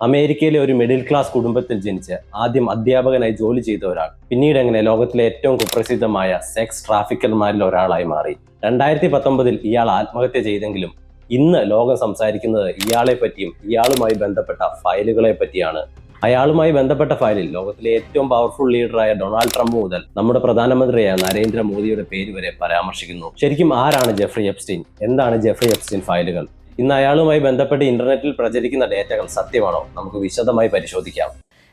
അമേരിക്കയിലെ ഒരു middle class കുടുംബത്തിൽ ജനിച്ച് ആദ്യം അധ്യാപകനായി ജോലി ചെയ്ത ഒരാൾ പിന്നീട് എങ്ങനെ ലോകത്തിലെ ഏറ്റവും കുപ്രസിദ്ധമായ സെക്സ് ട്രാഫിക്കർമാരിൽ ഒരാളായി മാറി. 2019 ഇയാൾ ആത്മഹത്യ ചെയ്തെങ്കിലും ഇന്ന് ലോകം സംസാരിക്കുന്നത് ഇയാളെ പറ്റിയും ഇയാളുമായി ബന്ധപ്പെട്ട ഫയലുകളെ പറ്റിയാണ്. അയാളുമായി ബന്ധപ്പെട്ട ഫയലിൽ ലോകത്തിലെ ഏറ്റവും പവർഫുൾ ലീഡറായ ഡൊണാൾഡ് ട്രംപ് മുതൽ നമ്മുടെ പ്രധാനമന്ത്രിയായ നരേന്ദ്രമോദിയുടെ പേര് വരെ പരാമർശിക്കുന്നു. ശരിക്കും ആരാണ് ജെഫ്രി എപ്സ്റ്റീൻ? എന്താണ് ജെഫ്രി എപ്സ്റ്റീൻ ഫയലുകൾ? ഇന്ന് അയാളുമായി ബന്ധപ്പെട്ട് ഇന്റർനെറ്റിൽ പ്രചരിക്കുന്ന ഡേറ്റകൾ സത്യമാണോ? നമുക്ക് വിശദമായി പരിശോധിക്കാം.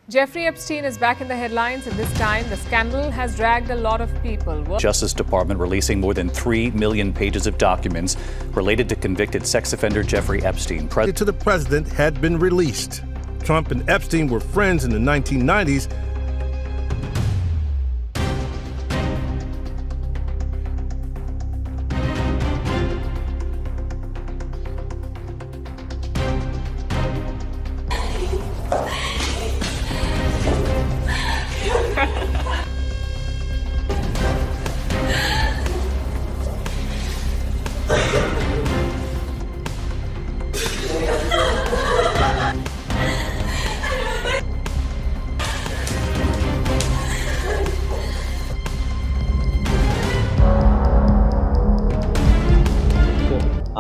Jeffrey Epstein is back in the headlines, and this time the scandal has dragged a lot of people. Justice Department releasing more than 3 million pages of documents related to convicted sex offender Jeffrey Epstein. To the president had been released. Trump and Epstein were friends in the 1990s.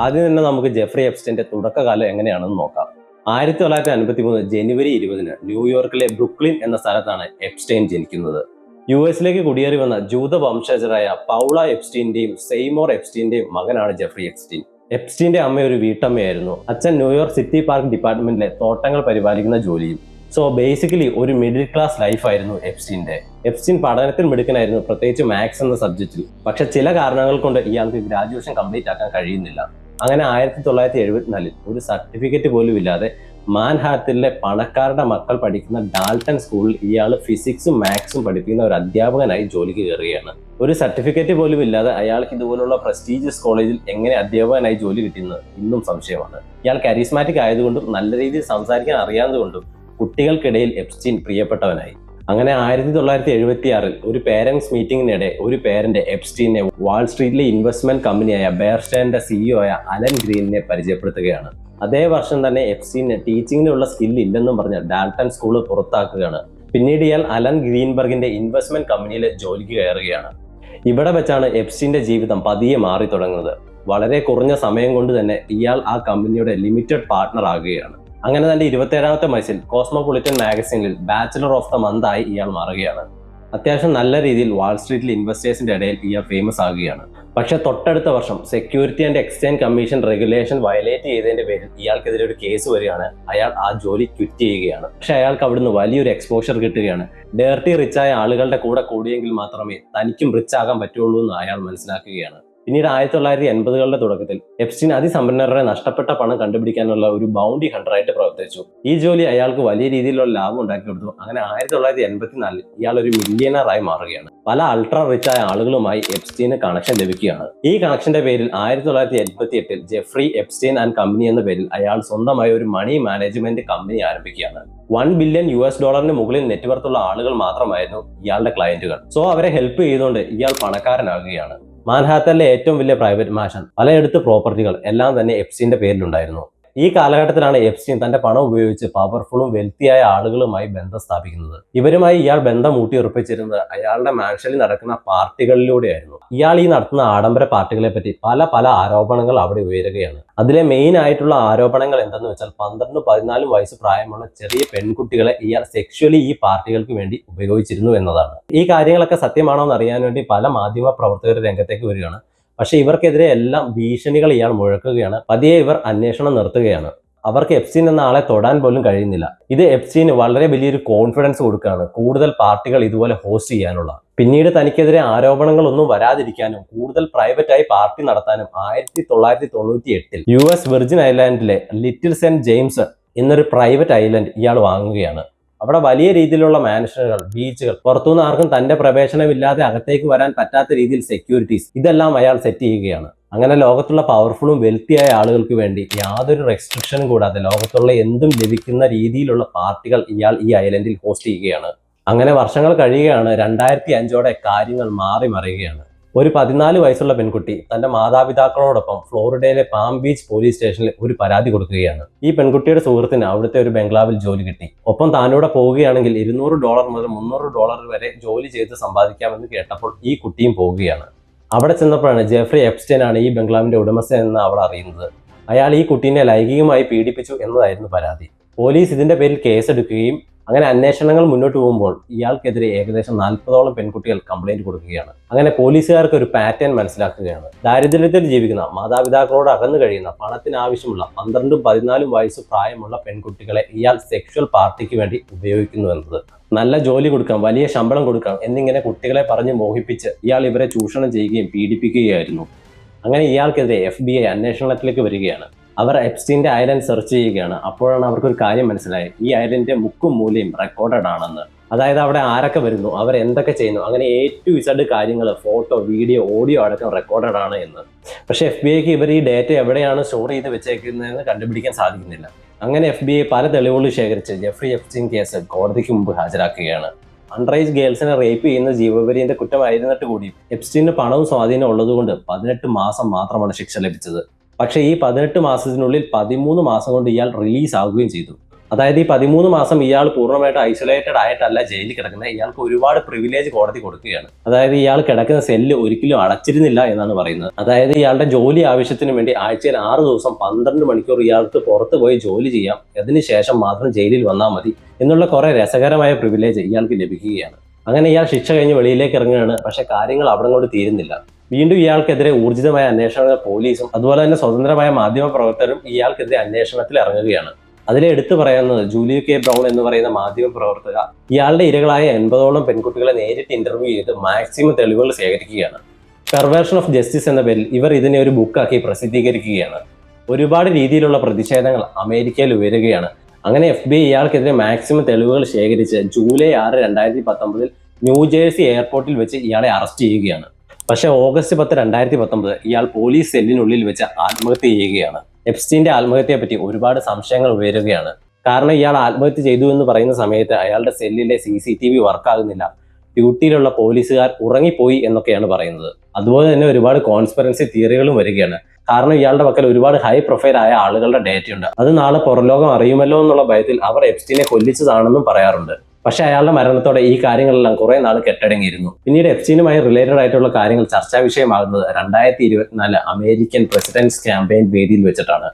ആദ്യം തന്നെ നമുക്ക് Jeffrey എപ്സ്റ്റീന്റെ തുടക്കകാലം എങ്ങനെയാണെന്ന് നോക്കാം. 1953 ജനുവരി 20 ന്യൂയോർക്കിലെ Brooklyn എന്ന സ്ഥലത്താണ് Epstein ജനിക്കുന്നത്. US-ലേക്ക് കുടിയേറി വന്ന ജൂത വംശജരായ പൗള എപ്സ്റ്റീന്റെയും സെയ്മോർ എപ്സ്റ്റീന്റെയും മകനാണ് ജെഫ്രി എപ്സ്റ്റീൻ. എപ്സ്റ്റീന്റെ അമ്മ ഒരു വീട്ടമ്മയായിരുന്നു. അച്ഛൻ ന്യൂയോർക്ക് സിറ്റി പാർക്ക് ഡിപ്പാർട്ട്മെന്റിലെ തോട്ടങ്ങൾ പരിപാലിക്കുന്ന ജോലിയും. സോ ബേസിക്കലി ഒരു മിഡിൽ ക്ലാസ് ലൈഫായിരുന്നു എപ്സ്റ്റീന്റെ. എപ്സ്റ്റീൻ പഠനത്തിൽ മിടുക്കനായിരുന്നു, പ്രത്യേകിച്ച് മാത്സ് എന്ന സബ്ജക്റ്റിൽ. പക്ഷെ ചില കാരണങ്ങൾ കൊണ്ട് ഇയാൾക്ക് ഗ്രാജുവേഷൻ കംപ്ലീറ്റ് ആക്കാൻ കഴിയുന്നില്ല. അങ്ങനെ 1974 ഒരു സർട്ടിഫിക്കറ്റ് പോലും ഇല്ലാതെ മാൻഹാറ്റനിലെ പണക്കാരുടെ മക്കൾ പഠിക്കുന്ന ഡാൾട്ടൺ സ്കൂളിൽ ഇയാൾ ഫിസിക്സും മാത്സും പഠിപ്പിക്കുന്ന ഒരു അധ്യാപകനായി ജോലിക്ക് കയറുകയാണ്. ഒരു സർട്ടിഫിക്കറ്റ് പോലും ഇല്ലാതെ അയാൾക്ക് ഇതുപോലുള്ള പ്രസ്റ്റീജിയസ് കോളേജിൽ എങ്ങനെ അധ്യാപകനായി ജോലി കിട്ടുന്നത് ഇന്നും സംശയമാണ്. ഇയാൾ കരിസ്മാറ്റിക് ആയതുകൊണ്ടും നല്ല രീതിയിൽ സംസാരിക്കാൻ അറിയാവുന്നതുകൊണ്ടും കുട്ടികൾക്കിടയിൽ എപ്സ്റ്റീൻ പ്രിയപ്പെട്ടവനായി. അങ്ങനെ 1976 ഒരു പേരൻസ് മീറ്റിംഗിനിടെ ഒരു പേരന്റ് എപ്സ്റ്റീനെ വാൾസ്ട്രീറ്റിലെ ഇൻവെസ്റ്റ്മെന്റ് കമ്പനിയായ ബെയർ സ്റ്റേറിന്റെ CEO ആയ അലൻ ഗ്രീനിനെ പരിചയപ്പെടുത്തുകയാണ്. അതേ വർഷം തന്നെ എപ്സ്റ്റീന് ടീച്ചിങ്ങിനുള്ള സ്കിൽ ഇല്ലെന്നും പറഞ്ഞ് ഡാൾട്ടൺ സ്കൂൾ പുറത്താക്കുകയാണ്. പിന്നീട് ഇയാൾ അലൻ ഗ്രീൻബർഗിന്റെ ഇൻവെസ്റ്റ്മെന്റ് കമ്പനിയിൽ ജോലിക്ക് കയറുകയാണ്. ഇവിടെ വെച്ചാണ് എപ്സ്റ്റീന്റെ ജീവിതം പതിയെ മാറി തുടങ്ങുന്നത്. വളരെ കുറഞ്ഞ സമയം കൊണ്ട് തന്നെ ഇയാൾ ആ കമ്പനിയുടെ ലിമിറ്റഡ് പാർട്ട്ണർ ആകുകയാണ്. അങ്ങനെ തന്നെ 27ാമത്തെ വയസ്സിൽ കോസ്മോപൊളിറ്റൻ മാഗസീനിൽ ബാച്ചിലർ ഓഫ് ദ മന്ത് ആയി ഇയാൾ മാറുകയാണ്. അത്യാവശ്യം നല്ല രീതിയിൽ വാൾസ്ട്രീറ്റിൽ ഇൻവെസ്റ്റേഴ്സിന്റെ ഇടയിൽ ഇയാൾ ഫേമസ് ആകുകയാണ്. പക്ഷെ തൊട്ടടുത്ത വർഷം security and exchange commission regulation violate ചെയ്തതിന്റെ പേരിൽ ഇയാൾക്കെതിരെ ഒരു കേസ് വരികയാണ്. അയാൾ ആ ജോലി ക്വിറ്റ് ചെയ്യുകയാണ്. പക്ഷെ അയാൾക്ക് അവിടുന്ന് വലിയൊരു എക്സ്പോഷർ കിട്ടുകയാണ്. ഡേർട്ടി റിച്ചായ ആളുകളുടെ കൂടെ കൂടിയെങ്കിൽ മാത്രമേ തനിക്കും റിച്ച് ആകാൻ പറ്റുള്ളൂ എന്ന് അയാൾ മനസ്സിലാക്കുകയാണ്. പിന്നീട് 1980കളുടെ തുടക്കത്തിൽ എപ്സ്റ്റീൻ അതിസമ്പന്നരുടെ നഷ്ടപ്പെട്ട പണം കണ്ടുപിടിക്കാനുള്ള ഒരു ബൗണ്ടി ഹണ്ടറായിട്ട് പ്രവർത്തിച്ചു. ഈ ജോലി അയാൾക്ക് വലിയ രീതിയിലുള്ള ലാഭം ഉണ്ടാക്കി കൊടുത്തു. അങ്ങനെ 1984 ഇയാൾ ഒരു മില്യണറായി മാറുകയാണ്. പല അൾട്രാ റിച്ച് ആയ ആളുകളുമായി എപ്സ്റ്റീന് കണക്ഷൻ ലഭിക്കുകയാണ്. ഈ കണക്ഷന്റെ പേരിൽ 1988 ജെഫ്രി എപ്സ്റ്റീൻ ആൻഡ് കമ്പനി എന്ന പേരിൽ അയാൾ സ്വന്തമായി ഒരു മണി മാനേജ്മെന്റ് കമ്പനി ആരംഭിക്കുകയാണ്. $1 ബില്യൺ മുകളിൽ നെറ്റ്വർത്തുള്ള ആളുകൾ മാത്രമായിരുന്നു ഇയാളുടെ ക്ലയന്റുകൾ. സോ അവരെ ഹെൽപ്പ് ചെയ്തുകൊണ്ട് ഇയാൾ പണക്കാരനാകുകയാണ്. മാൻഹാത്തനിലെ ഏറ്റവും വലിയ പ്രൈവറ്റ് മാൻഷൻ, പലയിടത്ത് പ്രോപ്പർട്ടികൾ എല്ലാം തന്നെ എപ്സ്റ്റീന്റെ പേരിലുണ്ടായിരുന്നു. ഈ കാലഘട്ടത്തിലാണ് എപ്സ്റ്റീൻ തന്റെ പണം ഉപയോഗിച്ച് പവർഫുള്ളും വെൽത്തിയായ ആളുകളുമായി ബന്ധം സ്ഥാപിക്കുന്നത്. ഇവരുമായി ഇയാൾ ബന്ധം ഊട്ടിയുറപ്പിച്ചിരുന്നത് അയാളുടെ മാൻഷനിൽ നടക്കുന്ന പാർട്ടികളിലൂടെയായിരുന്നു. ഇയാൾ ഈ നടത്തുന്ന ആഡംബര പാർട്ടികളെ പറ്റി പല ആരോപണങ്ങൾ അവിടെ ഉയരുകയാണ്. അതിലെ മെയിൻ ആയിട്ടുള്ള ആരോപണങ്ങൾ എന്തെന്ന് വെച്ചാൽ 12-14 വയസ്സ് പ്രായമുള്ള ചെറിയ പെൺകുട്ടികളെ ഇയാൾ സെക്ഷുവലി ഈ പാർട്ടികൾക്ക് വേണ്ടി ഉപയോഗിച്ചിരുന്നു എന്നതാണ്. ഈ കാര്യങ്ങളൊക്കെ സത്യമാണോ എന്ന് അറിയാൻ വേണ്ടി പല മാധ്യമ പ്രവർത്തകർ രംഗത്തേക്ക് വരികയാണ്. പക്ഷെ ഇവർക്കെതിരെ എല്ലാം ഭീഷണികൾ ഇയാൾ മുഴക്കുകയാണ്. പതിയെ ഇവർ അന്വേഷണം നിർത്തുകയാണ്. അവർക്ക് എപ്സ്റ്റീൻ എന്ന ആളെ തൊടാൻ പോലും കഴിയുന്നില്ല. ഇത് എപ്സ്റ്റീന് വളരെ വലിയൊരു കോൺഫിഡൻസ് കൊടുക്കുകയാണ്, കൂടുതൽ പാർട്ടികൾ ഇതുപോലെ ഹോസ്റ്റ് ചെയ്യാനുള്ള. പിന്നീട് തനിക്കെതിരെ ആരോപണങ്ങളൊന്നും വരാതിരിക്കാനും കൂടുതൽ പ്രൈവറ്റായി പാർട്ടി നടത്താനും 1998 US വിർജിൻ ഐലാൻഡിലെ ലിറ്റിൽ സെന്റ് ജെയിംസ് എന്നൊരു പ്രൈവറ്റ് ഐലൻഡ് ഇയാൾ വാങ്ങുകയാണ്. അവിടെ വലിയ രീതിയിലുള്ള മാൻഷനുകൾ, ബീച്ചുകൾ, പുറത്തുനിന്ന് ആർക്കും തന്റെ പ്രവേശനമില്ലാതെ അകത്തേക്ക് വരാൻ പറ്റാത്ത രീതിയിൽ സെക്യൂരിറ്റീസ്, ഇതെല്ലാം അയാൾ സെറ്റ് ചെയ്യുകയാണ്. അങ്ങനെ ലോകത്തുള്ള പവർഫുള്ളും വെൽത്തിയായ ആളുകൾക്ക് വേണ്ടി യാതൊരു റെസ്ട്രിക്ഷനും കൂടാതെ ലോകത്തുള്ള എന്തും ലഭിക്കുന്ന രീതിയിലുള്ള പാർട്ടികൾ ഇയാൾ ഈ ഐലൻഡിൽ ഹോസ്റ്റ് ചെയ്യുകയാണ്. അങ്ങനെ വർഷങ്ങൾ കഴിയുകയാണ്. 2005 കാര്യങ്ങൾ മാറി മറിയുകയാണ്. ഒരു 14 വയസ്സുള്ള പെൺകുട്ടി തന്റെ മാതാപിതാക്കളോടൊപ്പം ഫ്ലോറിഡയിലെ പാം ബീച്ച് പോലീസ് സ്റ്റേഷനിൽ ഒരു പരാതി കൊടുക്കുകയാണ്. ഈ പെൺകുട്ടിയുടെ സുഹൃത്തിന് അവിടുത്തെ ഒരു ബംഗ്ലാവിൽ ജോലി കിട്ടി. ഒപ്പം താനൂടെ പോവുകയാണെങ്കിൽ $200 മുതൽ $300 വരെ ജോലി ചെയ്ത് സമ്പാദിക്കാമെന്ന് കേട്ടപ്പോൾ ഈ കുട്ടിയും പോവുകയാണ്. അവിടെ ചെന്നപ്പോഴാണ് ജെഫ്രി എപ്സ്റ്റൈൻ ആണ് ഈ ബംഗ്ലാവിന്റെ ഉടമസ്ഥൻ എന്ന് അവൾ അറിയുന്നത്. അയാൾ ഈ കുട്ടീനെ ലൈംഗികമായി പീഡിപ്പിച്ചു എന്നതായിരുന്നു പരാതി. പോലീസ് ഇതിന്റെ പേരിൽ കേസെടുക്കുകയും അങ്ങനെ അന്വേഷണങ്ങൾ മുന്നോട്ട് പോകുമ്പോൾ ഇയാൾക്കെതിരെ ഏകദേശം 40ഓളം പെൺകുട്ടികൾ കംപ്ലൈന്റ് കൊടുക്കുകയാണ്. അങ്ങനെ പോലീസുകാർക്ക് ഒരു പാറ്റേൺ മനസ്സിലാക്കുകയാണ്. ദാരിദ്ര്യത്തിൽ ജീവിക്കുന്ന, മാതാപിതാക്കളോട് അകന്നു കഴിയുന്ന, പണത്തിന് ആവശ്യമുള്ള 12ഉം 14ഉം വയസ്സ് പ്രായമുള്ള പെൺകുട്ടികളെ ഇയാൾ സെക്ഷൽ പാർട്ടിക്ക് വേണ്ടി ഉപയോഗിക്കുന്നു എന്നത്. നല്ല ജോലി കൊടുക്കാം, വലിയ ശമ്പളം കൊടുക്കാം എന്നിങ്ങനെ കുട്ടികളെ പറഞ്ഞ് മോഹിപ്പിച്ച് ഇയാൾ ഇവരെ ചൂഷണം ചെയ്യുകയും പീഡിപ്പിക്കുകയായിരുന്നു. അങ്ങനെ ഇയാൾക്കെതിരെ FBI അന്വേഷണത്തിലേക്ക് വരികയാണ്. അവർ എപ്സ്റ്റീൻ്റെ ഐലൻഡ് സെർച്ച് ചെയ്യുകയാണ്. അപ്പോഴാണ് അവർക്കൊരു കാര്യം മനസ്സിലായത്, ഈ ഐലൻഡിന്റെ മുക്കും മൂലയും റെക്കോർഡഡ് ആണെന്ന്. അതായത് അവിടെ ആരൊക്കെ വരുന്നു, അവർ എന്തൊക്കെ ചെയ്യുന്നു, അങ്ങനെ A to Z കാര്യങ്ങൾ, ഫോട്ടോ, വീഡിയോ, ഓഡിയോ അടക്കം റെക്കോർഡഡ് ആണ് എന്ന്. പക്ഷേ FBIക്ക് ഇവർ ഈ ഡേറ്റ എവിടെയാണ് സ്റ്റോർ ചെയ്ത് വെച്ചേക്കുന്നതെന്ന് കണ്ടുപിടിക്കാൻ സാധിക്കുന്നില്ല. അങ്ങനെ FBI പല തെളിവുകൾ ശേഖരിച്ച് ജെഫ്രി എപ്സ്റ്റീൻ കേസ് കോടതിക്ക് മുമ്പ് ഹാജരാക്കുകയാണ്. അൺറേജ് ഗേൾസിനെ റേപ്പ് ചെയ്യുന്ന ജീവപര്യന്ത കുറ്റമായിരുന്നിട്ട് കൂടി എപ്സ്റ്റീന് പണവും സ്വാധീനം ഉള്ളതുകൊണ്ട് 18 മാസം മാത്രമാണ് ശിക്ഷ ലഭിച്ചത്. പക്ഷേ ഈ 18 മാസത്തിനുള്ളിൽ 13 മാസം കൊണ്ട് ഇയാൾ റിലീസ് ആകുകയും ചെയ്തു. അതായത് ഈ 13 മാസം ഇയാൾ പൂർണ്ണമായിട്ട് ഐസൊലേറ്റഡ് ആയിട്ടല്ല ജയിലിൽ കിടക്കുന്നത്, ഇയാൾക്ക് ഒരുപാട് പ്രിവിലേജ് കോടതി കൊടുക്കുകയാണ്. അതായത് ഇയാൾ കിടക്കുന്ന സെല്ല് ഒരിക്കലും അടച്ചിരുന്നില്ല എന്നാണ് പറയുന്നത്. അതായത് ഇയാളുടെ ജോലി ആവശ്യത്തിന് വേണ്ടി ആഴ്ചയിൽ 6 ദിവസം 12 മണിക്കൂർ ഇയാൾക്ക് പുറത്ത് പോയി ജോലി ചെയ്യാം, അതിനുശേഷം മാത്രം ജയിലിൽ വന്നാൽ മതി എന്നുള്ള കുറെ രസകരമായ പ്രിവിലേജ് ഇയാൾക്ക് ലഭിക്കുകയാണ്. അങ്ങനെ ഇയാൾ ശിക്ഷ കഴിഞ്ഞ് വെളിയിലേക്ക് ഇറങ്ങുകയാണ്. പക്ഷേ കാര്യങ്ങൾ അവിടെ കൊണ്ട് തീരുന്നില്ല. വീണ്ടും ഇയാൾക്കെതിരെ ഊർജിതമായ അന്വേഷണ പോലീസും അതുപോലെ തന്നെ സ്വതന്ത്രമായ മാധ്യമ പ്രവർത്തകരും ഇയാൾക്കെതിരെ അന്വേഷണത്തിൽ ഇറങ്ങുകയാണ്. അതിലെ എടുത്തു പറയുന്നത് ജൂലി കെ ബ്രൗൺ എന്ന് പറയുന്ന മാധ്യമ പ്രവർത്തക ഇയാളുടെ ഇരകളായ 80ഓളം പെൺകുട്ടികളെ നേരിട്ട് ഇന്റർവ്യൂ ചെയ്ത് മാക്സിമം തെളിവുകൾ ശേഖരിക്കുകയാണ്. പെർവേർഷൻ ഓഫ് ജസ്റ്റിസ് എന്ന പേരിൽ ഇവർ ഇതിനെ ഒരു ബുക്കാക്കി പ്രസിദ്ധീകരിക്കുകയാണ്. ഒരുപാട് രീതിയിലുള്ള പ്രതിഷേധങ്ങൾ അമേരിക്കയിൽ ഉയരുകയാണ്. അങ്ങനെ FBI ഇയാൾക്കെതിരെ മാക്സിമം തെളിവുകൾ ശേഖരിച്ച് ജൂലൈ 6, 2019 ന്യൂജേഴ്സി എയർപോർട്ടിൽ വെച്ച് ഇയാളെ അറസ്റ്റ് ചെയ്യുകയാണ്. പക്ഷേ ഓഗസ്റ്റ് 10, 2019 ഇയാൾ പോലീസ് സെല്ലിനുള്ളിൽ വെച്ച് ആത്മഹത്യ ചെയ്യുകയാണ്. എപ്സ്റ്റീന്റെ ആത്മഹത്യയെ പറ്റി ഒരുപാട് സംശയങ്ങൾ ഉയരുകയാണ്. കാരണം ഇയാൾ ആത്മഹത്യ ചെയ്തു എന്ന് പറയുന്ന സമയത്ത് അയാളുടെ സെല്ലിലെ CCTV വർക്കാകുന്നില്ല, ഡ്യൂട്ടിയിലുള്ള പോലീസുകാർ ഉറങ്ങിപ്പോയി എന്നൊക്കെയാണ് പറയുന്നത്. അതുപോലെ തന്നെ ഒരുപാട് കോൺസ്പിറൻസി തിയറികളും വരികയാണ്. കാരണം ഇയാളുടെ പക്കൽ ഒരുപാട് ഹൈ പ്രൊഫൈൽ ആയ ആളുകളുടെ ഡേറ്റയുണ്ട്. അത് നാളെ പുറലോകം അറിയുമല്ലോ എന്നുള്ള ഭയത്തിൽ അവർ എപ്സ്റ്റീനെ കൊല്ലിച്ചതാണെന്നും പറയാറുണ്ട്. പക്ഷേ അയാളുടെ മരണത്തോടെ ഈ കാര്യങ്ങളെല്ലാം കുറെ നാൾ കെട്ടടങ്ങിയിരുന്നു. പിന്നീട് എപ്സ്റ്റീനുമായി റിലേറ്റഡ് ആയിട്ടുള്ള കാര്യങ്ങൾ ചർച്ചാ വിഷയമാകുന്നത് 2024 അമേരിക്കൻ പ്രസിഡന്റ്സ് ക്യാമ്പയിൻ വേദിയിൽ വെച്ചിട്ടാണ്.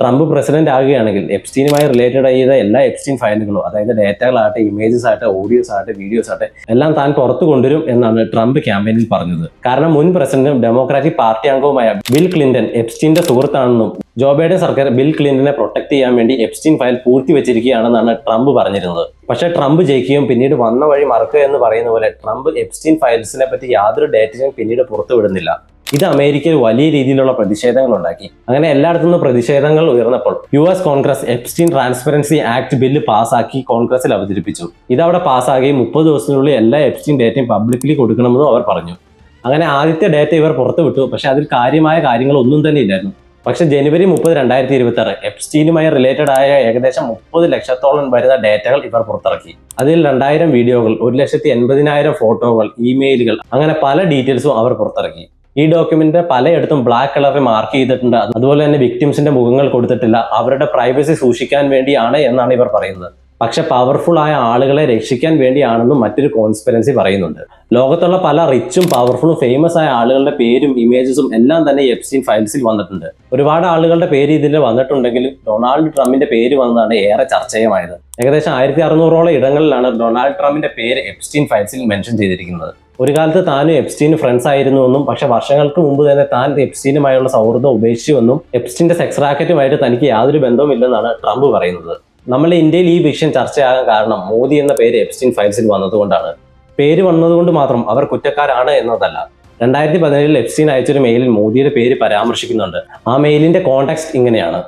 ട്രംപ് പ്രസിഡന്റ് ആകുകയാണെങ്കിൽ എപ്സ്റ്റീനുമായി റിലേറ്റഡ് ചെയ്ത എല്ലാ എപ്സ്റ്റീൻ ഫയലുകളും, അതായത് ഡേറ്റകളാകട്ടെ, ഇമേജസ് ആകട്ടെ, ഓഡിയോസ് ആകട്ടെ, വീഡിയോസ് ആകട്ടെ, എല്ലാം താൻ പുറത്തു കൊണ്ടുവരും എന്നാണ് ട്രംപ് ക്യാമ്പയിനിൽ പറഞ്ഞത്. കാരണം മുൻ പ്രസിഡന്റും ഡെമോക്രാറ്റിക് പാർട്ടി അംഗവുമായ ബിൽ ക്ലിന്റൺ എപ്സ്റ്റീന്റെ സുഹൃത്താണെന്നും ജോ ബൈഡൻ സർക്കാർ ബിൽ ക്ലിന്റനെ പ്രൊട്ടക്ട് ചെയ്യാൻ വേണ്ടി എപ്സ്റ്റീൻ ഫയൽ പൂർത്തി വെച്ചിരിക്കുകയാണെന്നാണ് ട്രംപ് പറഞ്ഞിരുന്നത്. പക്ഷേ ട്രംപ് ജയിക്കുകയും പിന്നീട് വന്ന വഴി മറക്കുക എന്ന് പറയുന്ന പോലെ ട്രംപ് എപ്സ്റ്റീൻ ഫയൽസിനെ പറ്റി യാതൊരു ഡേറ്റയും പിന്നീട് പുറത്തുവിടുന്നില്ല. ഇത് അമേരിക്കയിൽ വലിയ രീതിയിലുള്ള പ്രതിഷേധങ്ങൾ ഉണ്ടാക്കി. അങ്ങനെ എല്ലായിടത്തുനിന്നും പ്രതിഷേധങ്ങൾ ഉയർന്നപ്പോൾ US Congress Epstein transparency act bill പാസ്സാക്കി കോൺഗ്രസിൽ അവതരിപ്പിച്ചു. ഇതവിടെ പാസ്സാകുകയും 30 ദിവസത്തിനുള്ളിൽ എല്ലാ എപ്സ്റ്റീൻ ഡേറ്റയും പബ്ലിക്കലി കൊടുക്കണമെന്നും അവർ പറഞ്ഞു. അങ്ങനെ ആദ്യത്തെ ഡേറ്റ ഇവർ പുറത്തുവിട്ടു. പക്ഷെ അതിൽ കാര്യമായ കാര്യങ്ങൾ ഒന്നും തന്നെ ഇല്ലായിരുന്നു. പക്ഷെ ജനുവരി 30, 2026 എപ്സ്റ്റീനുമായി റിലേറ്റഡ് ആയ ഏകദേശം 30 ലക്ഷത്തോളം വരുന്ന ഡേറ്റകൾ ഇവർ പുറത്തിറക്കി. അതിൽ 2000 വീഡിയോകൾ, 1,80,000 ഫോട്ടോകൾ, ഇമെയിലുകൾ, അങ്ങനെ പല ഡീറ്റെയിൽസും അവർ പുറത്തിറക്കി. ഈ ഡോക്യുമെന്റ് പലയിടത്തും ബ്ലാക്ക് കളറിൽ മാർക്ക് ചെയ്തിട്ടുണ്ട്. അതുപോലെ തന്നെ വിക്ടിംസിന്റെ മുഖങ്ങൾ കൊടുത്തിട്ടില്ല. അവരുടെ പ്രൈവസി സൂക്ഷിക്കാൻ വേണ്ടിയാണ് എന്നാണ് ഇവർ പറയുന്നത്. പക്ഷെ പവർഫുൾ ആയ ആളുകളെ രക്ഷിക്കാൻ വേണ്ടിയാണെന്നും മറ്റൊരു കോൺസ്പിറൻസി പറയുന്നുണ്ട്. ലോകത്തുള്ള പല റിച്ചും പവർഫുള്ളും ഫേമസ് ആയ ആളുകളുടെ പേരും ഇമേജസും എല്ലാം തന്നെ എപ്സ്റ്റീൻ ഫയൽസിൽ വന്നിട്ടുണ്ട്. ഒരുപാട് ആളുകളുടെ പേര് ഇതിൽ വന്നിട്ടുണ്ടെങ്കിലും ഡൊണാൾഡ് ട്രംപിന്റെ പേര് വന്നതാണ് ഏറെ ചർച്ചയുമായത്. ഏകദേശം 1600ഓളം ഇടങ്ങളിലാണ് ഡൊണാൾഡ് ട്രംപിന്റെ പേര് എപ്സ്റ്റീൻ ഫയൽസിൽ മെൻഷൻ ചെയ്തിരിക്കുന്നത്. ഒരു കാലത്ത് താനും എപ്സ്റ്റീന് ഫ്രണ്ട്സ് ആയിരുന്നുവെന്നും പക്ഷെ വർഷങ്ങൾക്ക് മുമ്പ് തന്നെ താൻ എപ്സ്റ്റീനുമായുള്ള സൗഹൃദം ഉപേക്ഷിച്ചുവെന്നും എപ്സ്റ്റീന്റെ സെക്സ് റാക്കറ്റുമായിട്ട് തനിക്ക് യാതൊരു ബന്ധവുമില്ലെന്നാണ് ട്രംപ് പറയുന്നത്. നമ്മുടെ ഇന്ത്യയിൽ ഈ വിഷയം ചർച്ചയാകാൻ കാരണം മോദി എന്ന പേര് എപ്സ്റ്റീൻ ഫയൽസിൽ വന്നതുകൊണ്ടാണ്. പേര് വന്നതുകൊണ്ട് മാത്രം അവർ കുറ്റക്കാരാണ് എന്നതല്ല. 2017 എപ്സ്റ്റീൻ അയച്ചൊരു മെയിലിൽ മോദിയുടെ പേര് പരാമർശിക്കുന്നുണ്ട്. ആ മെയിലിന്റെ കോണ്ടെക്സ്റ്റ് ഇങ്ങനെയാണ്: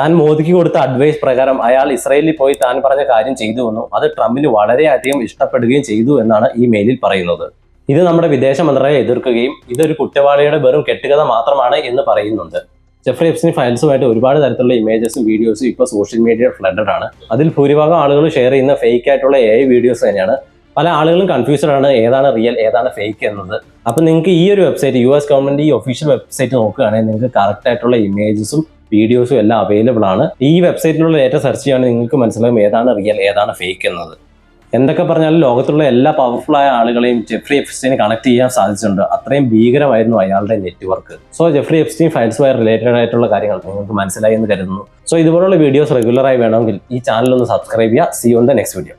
താൻ മോദിക്ക് കൊടുത്ത അഡ്വൈസ് പ്രകാരം അയാൾ ഇസ്രായേലിൽ പോയി താൻ പറഞ്ഞ കാര്യം ചെയ്തുവെന്നും അത് ട്രംപിന് വളരെയധികം ഇഷ്ടപ്പെടുകയും ചെയ്തു എന്നാണ് ഈ മെയിലിൽ പറയുന്നത്. ഇത് നമ്മുടെ വിദേശ മന്ത്രാലയം എതിർക്കുകയും ഇതൊരു കുറ്റവാളിയുടെ വെറും കെട്ടുകഥ മാത്രമാണ് എന്ന് പറയുന്നുണ്ട്. ജെഫ്രി എപ്സ്റ്റീൻ ഫയൽസുമായിട്ട് ഒരുപാട് തരത്തിലുള്ള ഇമേജസും വീഡിയോസും ഇപ്പോൾ സോഷ്യൽ മീഡിയ ഫ്ലഡഡ് ആണ്. അതിൽ ഭൂരിഭാഗം ആളുകൾ ഷെയർ ചെയ്യുന്ന ഫേക്ക് ആയിട്ടുള്ള AI വീഡിയോസ് തന്നെയാണ്. പല ആളുകളും കൺഫ്യൂസ്ഡ് ആണ് ഏതാണ് റിയൽ ഏതാണ് ഫേക്ക് എന്നത്. അപ്പോൾ നിങ്ങൾക്ക് ഈ ഒരു വെബ്സൈറ്റ് US ഗവൺമെന്റ് ഈ ഒഫീഷ്യൽ വെബ്സൈറ്റ് നോക്കുകയാണെങ്കിൽ നിങ്ങൾക്ക് കറക്റ്റ് ആയിട്ടുള്ള ഇമേജസും വീഡിയോസും എല്ലാം അവൈലബിൾ ആണ്. ഈ വെബ്സൈറ്റിലുള്ള ഡേറ്റ സെർച്ച് ചെയ്യുകയാണെങ്കിൽ നിങ്ങൾക്ക് മനസ്സിലാകും ഏതാണ് റിയൽ ഏതാണ് ഫേക്ക് എന്നത്. എന്തൊക്കെ പറഞ്ഞാലും ലോകത്തുള്ള എല്ലാ പവർഫുൾ ആയ ആളുകളെയും ജെഫ്രി എപ്സ്റ്റീനെ കണക്ട് ചെയ്യാൻ സാധിച്ചിട്ടുണ്ട്. അത്രയും ഭീകരമായിരുന്നു അയാളുടെ നെറ്റ്വർക്ക്. സോ ജെഫ്രി എപ്സ്റ്റീൻ ഫയൽസുമായി റിലേറ്റഡ് ആയിട്ടുള്ള കാര്യങ്ങൾ നിങ്ങൾക്ക് മനസ്സിലായി എന്ന് കരുതുന്നു. സോ ഇതുപോലുള്ള വീഡിയോസ് റെഗുലറായി വേണമെങ്കിൽ ഈ ചാനൽ ഒന്ന് സബ്സ്ക്രൈബ് ചെയ്യുക. See you in the next video.